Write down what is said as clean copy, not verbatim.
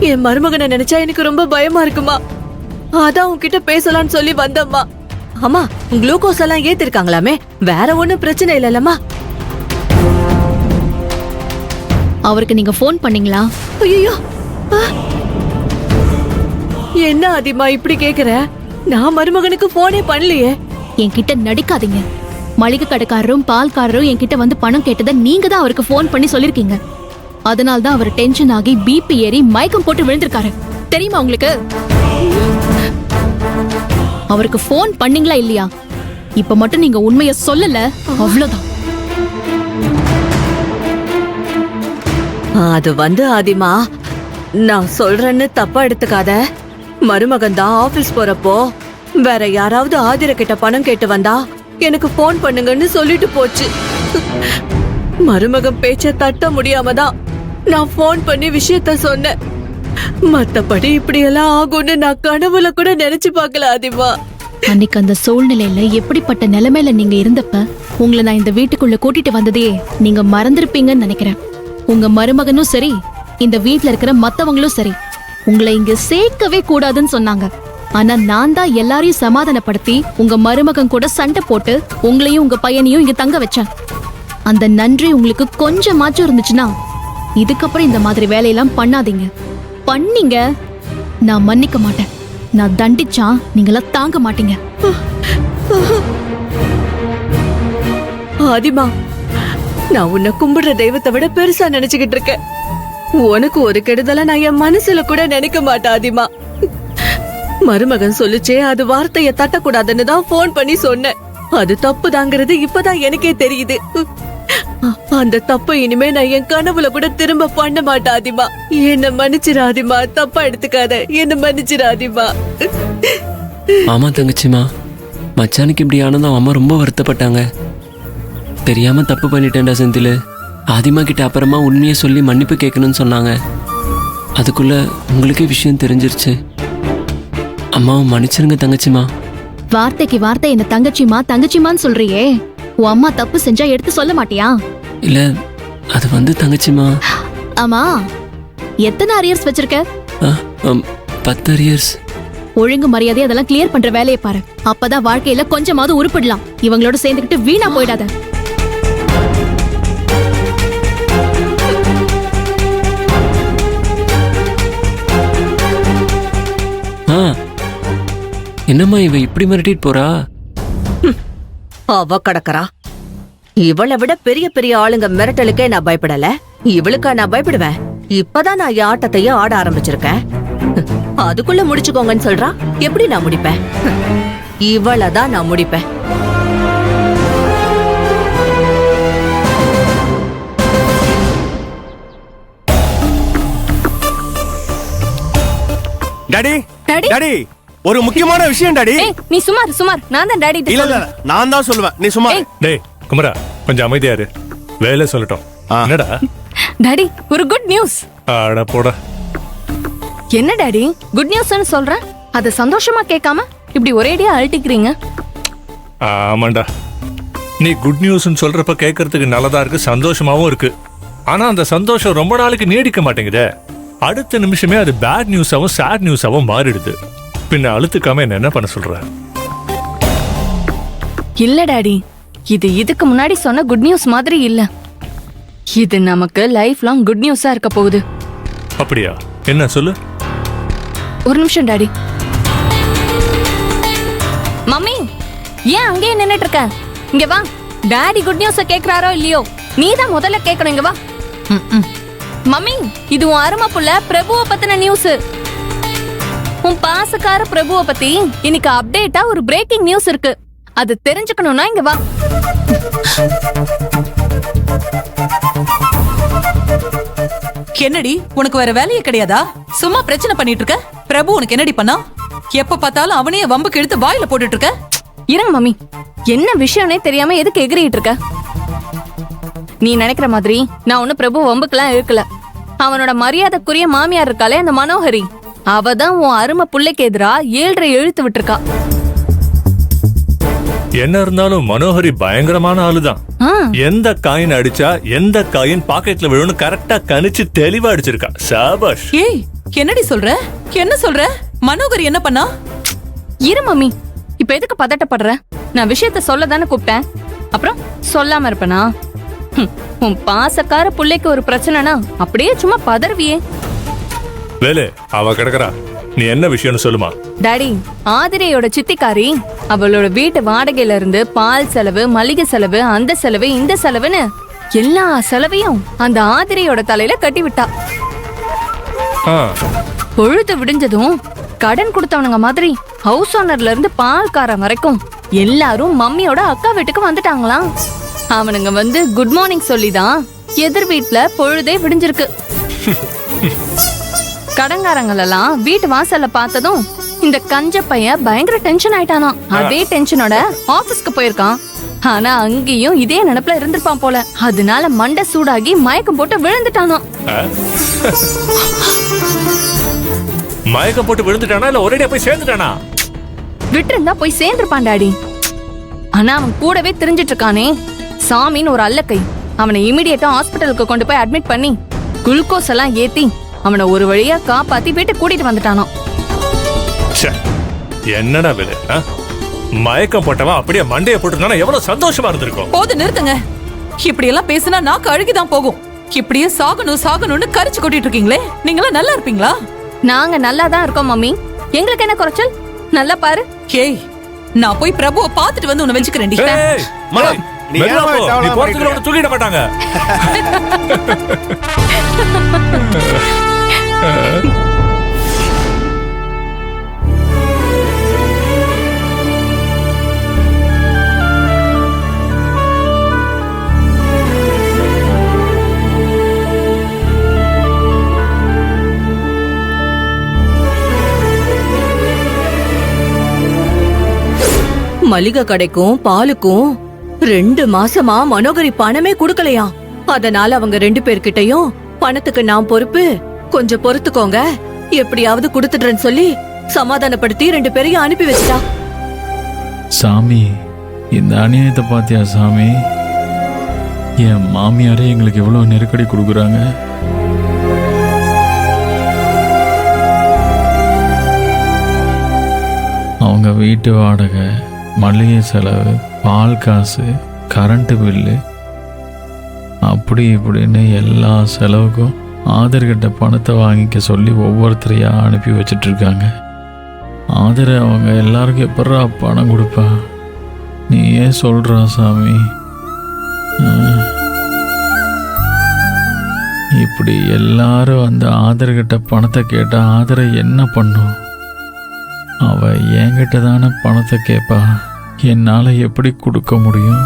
என் மருமகனை நினைச்சா எனக்கு ரொம்ப பயமா இருக்குமா. அதான் உன்கிட்ட பேசலாம்னு சொல்லி வந்தம்மா. அம்மா, குளுக்கோஸ் எல்லாம் ஏத்திருக்காங்களாமே, வேற ஒண்ணும் பிரச்சனை இல்லலம்மா. அவருக்கு நீங்க போன் பண்ணீங்களா? ஐயோ, என்ன அதிமா இப்படி கேக்குற? நான் மருமகனுக்கு போனே பண்ணலையே. என்கிட்ட நடிக்காதீங்க. மளிகை கடைக்காரரும் பால்காரரும் என்கிட்ட வந்து பணம் கேட்டதை நீங்க தான் அவருக்கு போன் பண்ணி சொல்லிருக்கீங்க. அதனால தான் அவர் டென்ஷன் ஆகி பிபி ஏறி மயக்கம் போட்டு விழுந்திருக்காரு. தெரியுமா உங்களுக்கு? அவருக்கு போன் பண்ணீங்களா இல்லையா? இப்ப மட்டும் நீங்க உண்மைய சொல்லல, அவ்வளவுதான். அது வந்து ஆதிமா, நான் சொல்றேன்னு தப்பா எடுத்துக்காத. மருமகன் தான் ஆபீஸ் போறப்போ வேற யாராவது ஆதிர கிட்ட பணம் கேட்டு வந்தா எனக்கு போன் பண்ணுங்கன்னு சொல்லிட்டு போச்சு. மருமகன் பேச்ச தட்ட முடியாம தான் நான் போன் பண்ணி விஷயத்த சொன்னேன். மத்தபடி இப்படி எல்லாம் ஆகும்னு நான் கனவுல கூட நினைச்சு பார்க்கல ஆதிமா. அன்னைக்கு அந்த சூழ்நிலையில எப்படிப்பட்ட நிலைமையில நீங்க இருந்தப்ப உங்களை நான் இந்த வீட்டுக்குள்ள கூட்டிட்டு வந்ததையே நீங்க மறந்திருப்பீங்கன்னு நினைக்கிறேன். உங்க மருமகனும் சரி, இந்த வீட்டுல இருக்கிற மத்தவங்களும் சரி, உங்களை இங்க சேர்க்கவே கூடாதுன்னு சொன்னாங்க. ஆனா நான் தான் எல்லாரையும் சமாதானப்படுத்தி உங்க மருமகன் கூட சண்டை போட்டு உங்களையும் உங்க பையனையும் இங்க தங்க வச்சேன். அந்த நன்றி உங்களுக்கு கொஞ்சமாச்சும் இருந்துச்சுன்னா இதுக்கப்புறம் இந்த மாதிரி வேலையெல்லாம் பண்ணாதீங்க. பண்ணீங்க, நான் மன்னிக்க மாட்டேன். நான் தண்டிச்சா நீங்களாம் தாங்க மாட்டீங்க. ஆதிமா, நான் உன்னை கும்பிடுற தெய்வத்தை விட பெருசா நினைச்சுக்கிட்டு இருக்கேன். உனக்கு ஒரு கெடுதல நான் என் மனசுல கூட நினைக்க மாட்டேன் ஆதிமா. மருமகன் சொல்லுச்சே, அது வார்த்தைய தட்டக்கூடாதுன்னு தான் போன் பண்ணி சொன்னேன். அது தப்புதாங்கிறது இப்பதான் எனக்கே தெரியுது. அந்த தப்ப இனிமே நான் என் கனவுல கூட திரும்ப பண்ண மாட்டேன் ஆதிமா. என்ன மன்னிச்சிராதிமா, தப்பா எடுத்துக்காத, என்ன மன்னிச்சிராதிமா. ஆமா தங்கச்சிமா, மச்சானுக்கு இப்படி ஆனதும் அம்மா ரொம்ப வருத்தப்பட்டாங்க. தெரியாம தப்பு பண்ணிட்டேன்டா செந்தில். ஆதிமா கிட்ட அப்புறமா உண்மையை சொல்லி மன்னிப்பு கேட்கணும்னு சொன்னாங்க. அதுக்குள்ள உங்களுக்கே விஷயம் தெரிஞ்சிருச்சு. அம்மாவும் மன்னிச்சிருங்க தங்கச்சிமா. வார்த்தைக்கு வார்த்தை என்ன தங்கச்சிமா தங்கச்சிமான்னு சொல்றியே, உன் அம்மா தப்பு செஞ்சா எடுத்து சொல்ல மாட்டியா? இல்ல, அது வந்து தங்கச்சிமா. ஆமா, எத்தனை அரியர்ஸ் வச்சிருக்க? 10 அரியர்ஸ். ஒழுங்கு மரியாதை அதெல்லாம் கிளியர் பண்ற வேலையை பாரு. அப்பதான் வாழ்க்கையில கொஞ்சமாவது உருப்பிடலாம். இவங்களோட சேர்ந்துக்கிட்டு வீணா போயிடாத. என்னம்மா இவ இப்படி மிரட்டிட்டு போறா? அவ கடக்கறா. இவளை விட பெரிய பெரிய ஆளுங்க மிரட்டலுக்கே நான் பயப்படல. இவளுக்கா நான் பயப்படுவேன்? இப்பதான் நான் என் ஆட்டத்தையே ஆட ஆரம்பிச்சிருக்கேன். அதுக்குள்ள முடிச்சுக்கோங்கன்னு சொல்றா. எப்படி நான் முடிப்பேன்? இவளதான் நான் முடிப்பேன். டாடி, டாடி, ஒரு முக்கியமான விஷயம் டாடி. நீ சுமார் நான் தான் டாடி. இல்ல, நான் தான் சொல்லுவேன், நீ சும்மா. டேய் குமரா, கொஞ்சம் அமைதியா இரு. வேலை சொல்லட்டும். என்னடா டாடி, ஒரு குட் நியூஸ். அட போடா. என்ன டாடி குட் நியூஸ்னு சொல்ற? அத சந்தோஷமா கேட்காம இப்படி ஒரேடியா அழட்டிக்கிறீங்க. ஆமாண்டா, நீ குட் நியூஸ்னு சொல்றப்ப கேட்கறதுக்கு நல்லதா இருக்கு, சந்தோஷமாவும் இருக்கு. ஆனா அந்த சந்தோஷம் ரொம்ப நாளைக்கு நீடிக்க மாட்டேங்குதே. அடுத்த நிமிஷமே அது பேட் நியூஸாவும் சேட் நியூஸாவும் மாறிடுது. பின்ன அழுத்துக்காம என்ன பண்ண சொல்ற? இல்ல டாடி, இது இதுக்கு முன்னாடி சொன்ன குட் நியூஸ் மாதிரி இல்ல. இது நமக்கு லைஃப் லாங் குட் நியூஸா இருக்க போகுது. அப்படியா? என்ன சொல்லு. ஒரு நிமிஷம் டாடி. மம்மி, ஏன் அங்கேயே நின்னுட்டு இருக்க? இங்க வா. டாடி குட் நியூஸ கேக்குறாரோ இல்லையோ, நீ தான் முதல்ல கேட்கணும். இங்க வா. மம்மி, இது உன் அருமை புள்ள பிரபுவை பத்தின நியூஸ். உன் பாசக்கார பிரபுவை பத்தி இன்னைக்கு அப்டேட்டா ஒரு பிரேக்கிங் நியூஸ் இருக்கு. அது தெரிஞ்சுக்கணும்னா இங்க வா. என்னடி, உனக்கு வேற வேலையே கிடையாதா? சும்மா பிரச்சனை பண்ணிட்டு இருக்க. பிரபு உனக்கு என்னடி பண்ணா? எப்ப பார்த்தாலும் அவனையே வம்புக்கு எடுத்து வாயில போட்டுட்டு இருக்க. இருங்க மம்மி, என்ன விஷயம்னே தெரியாம எதுக்கு எகிரிட்டு இருக்க? நீ நினைக்கிற மாதிரி நான் ஒண்ணு பிரபு வம்புக்கெல்லாம் இருக்கல. அவனோட மரியாதைக்குரிய மாமியார் இருக்காளே அந்த மனோகரி, அவதான் உன் அருமை புள்ளைக்கு எதிரா 7.5 எழுத்து விட்டுருக்கா. என்ன இருந்தாலும் மனோகரி பயங்கரமான ஆளுதான். எந்த காயின் அடிச்சா எந்த காயின் பாக்கெட்ல விழுன்னு கரெக்டா கணிச்சு தெளிவா அடிச்சிருக்கா. சாபாஷ். ஏய், என்னடி சொல்ற? என்ன சொல்ற? மனோகர் என்ன பண்ணா? இரு மம்மி, இப்ப எதுக்கு பதட்டப்படுற? நான் விஷயத்த சொல்ல தானே கூப்பிட்டேன். அப்புறம் சொல்லாம இருப்பனா? உன் பாசக்கார புள்ளைக்கு ஒரு பிரச்சனைனா அப்படியே சும்மா பதறுவியே. வேலு, அவ கிடக்குறா. நீ என்ன விஷயம்னு சொல்லுமா. டாடி, ஆதிரையோட சித்திக்காரி அவளோட வீட்டு வாடகையில இருந்து பால் செலவு, மளிகை செலவு, அந்த செலவு, இந்த செலவுன்னு எல்லா செலவையும் அந்த ஆதிரையோட தலையில கட்டி விட்டா. பொழுது விடிஞ்சதும் கடன் கொடுத்தவனுங்க மாதிரி ஹவுஸ் ஓனர்ல இருந்து பால்காரன் வரைக்கும் எல்லாரும் மம்மியோட அக்கா வீட்டுக்கு வந்துட்டாங்களாம். அவனுங்க வந்து குட் மார்னிங் சொல்லிதான் எதிர் வீட்டுல பொழுதே விடிஞ்சிருக்கு. கடங்காரங்கள் எல்லாம் வீட்டு வாசல்ல பார்த்ததும் இந்த கஞ்ச பையன் பயங்கர டென்ஷன் ஆயிட்டானா. அதே டென்ஷனோட ஆபீஸ்க்கு போயிருக்கான். ஆனா அங்கேயும் இதே நினைப்புல இருந்திருப்பான் போல. அதனால மண்டை சூடாகி மயக்கம் போட்டு விழுந்துட்டானா. மயக்கம் போட்டு விழுந்துட்டானா இல்ல ஒரேடியா போய் சேர்ந்துட்டானா? விட்டு இருந்தா போய் சேர்ந்திருப்பான் டாடி. ஆனா அவன் கூடவே தெரிஞ்சிட்டு இருக்கானே சாமின்னு ஒரு அல்லக்கை. அவனை இமிடியேட்டா ஹாஸ்பிட்டலுக்கு கொண்டு போய் அட்மிட் பண்ணி குளுக்கோஸ் எல்லாம் ஏத்தி அவனை ஒரு வழியா காப்பாத்தி வீட்டுக்கு கூட்டிட்டு வந்துட்டானோ. என்னடா வேலு, மயக்கம் போட்டவன் அப்படியே மண்டைய போட்டுருந்தானா எவ்வளவு சந்தோஷமா இருந்திருக்கும். போது நிறுத்துங்க. இப்படி எல்லாம் பேசினா நாக்கு அழுகிதான் போகும். இப்படியே சாகணும் சாகணும்னு கரிச்சு கொட்டிட்டு இருக்கீங்களே, நீங்களா நல்லா இருப்பீங்களா? நாங்க நல்லா தான் இருக்கோம் மம்மி. எங்களுக்கு என்ன குறைச்சல்? நல்லா பாரு. ஏய், நான் போய் பிரபுவை பார்த்துட்டு வந்து உன்னை வச்சுக்கிறேன்டி. ஏய், மனம், நீ மெதுவா ஏன் போ. நீ தேவலாம போறதுக்குள்ள உன்னை தூக்கிட மாட்டாங்க. மளிகை கடைக்கும் பாலுக்கும் 2 மாசமா மனோகரி பணமே குடுக்கலையாம். அதனால அவங்க 2 பேர்கிட்டயும் பணத்துக்கு நான் பொறுப்பு, கொஞ்சம் பொறுத்துக்கோங்க, எப்படியாவது குடுத்துடுறேன்னு சொல்லி சமாதானப்படுத்தி 2 பேரையும் அனுப்பி வச்சிட்டா. சாமி, இந்த அநியாயத்தை பாத்தியா சாமி? என் மாமியாரே எங்களுக்கு எவ்வளவு நெருக்கடி கொடுக்குறாங்க. அவங்க வீட்டு வாடகை, மளிகை செலவு, பால் காசு, கரண்ட் பில்லு, அப்படி இப்படின்னு எல்லா செலவுக்கும் ஆதர்கிட்ட பணத்தை வாங்கிக்க சொல்லி ஒவ்வொருத்தரையா அனுப்பி வச்சிட்டு இருக்காங்க. ஆதர் அவங்க எல்லாருக்கும் எப்படா பணம் கொடுப்பா? நீ ஏன் சொல்றா சாமி? இப்படி எல்லாரும் அந்த ஆதர்கிட்ட பணத்தை கேட்டா ஆதரை என்ன பண்ணும்? அவ என்கிட்ட தானே பணத்தை கேட்பா. என்னால் எப்படி கொடுக்க முடியும்?